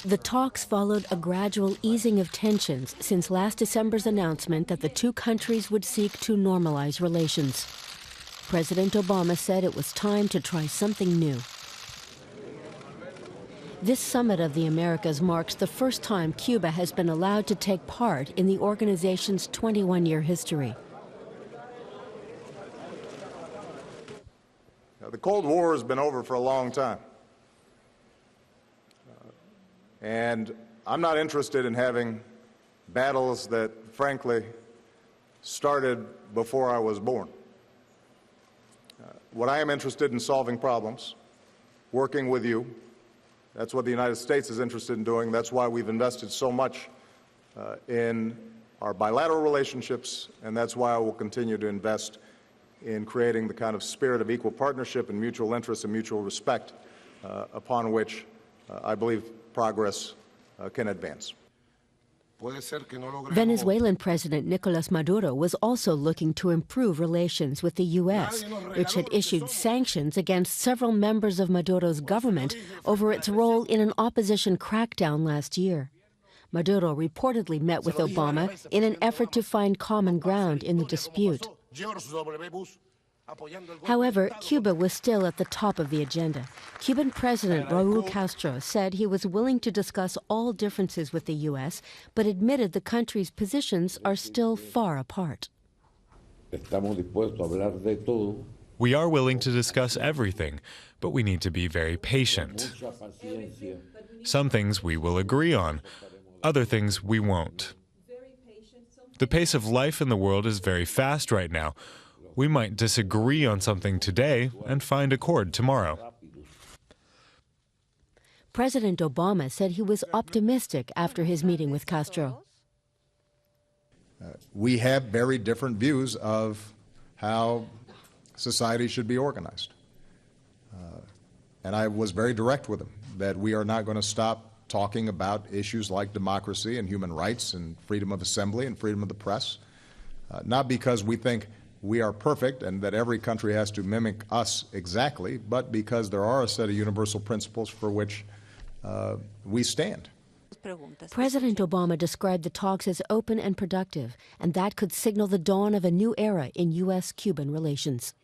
The talks followed a gradual easing of tensions since last December's announcement that the two countries would seek to normalize relations. President Obama said it was time to try something new. This Summit of the Americas marks the first time Cuba has been allowed to take part in the organization's 21-year history. Now, the Cold War has been over for a long time. And I'm not interested in having battles that, frankly, started before I was born. What I am interested in solving problems, working with you. That's what the United States is interested in doing. That's why we've invested so much in our bilateral relationships, and that's why I will continue to invest in creating the kind of spirit of equal partnership and mutual interest and mutual respect upon which I believe progress can advance. Venezuelan President Nicolas Maduro was also looking to improve relations with the U.S., which had issued sanctions against several members of Maduro's government over its role in an opposition crackdown last year. Maduro reportedly met with Obama in an effort to find common ground in the dispute. However, Cuba was still at the top of the agenda. Cuban President Raúl Castro said he was willing to discuss all differences with the U.S., but admitted the country's positions are still far apart. We are willing to discuss everything, but we need to be very patient. Some things we will agree on, other things we won't. The pace of life in the world is very fast right now. We might disagree on something today and find accord tomorrow. President Obama said he was optimistic after his meeting with Castro. We have very different views of how society should be organized. And I was very direct with him that we are not going to stop talking about issues like democracy and human rights and freedom of assembly and freedom of the press, not because we think we are perfect and that every country has to mimic us exactly, but because there are a set of universal principles for which we stand. President Obama described the talks as open and productive, and that could signal the dawn of a new era in U.S.-Cuban relations.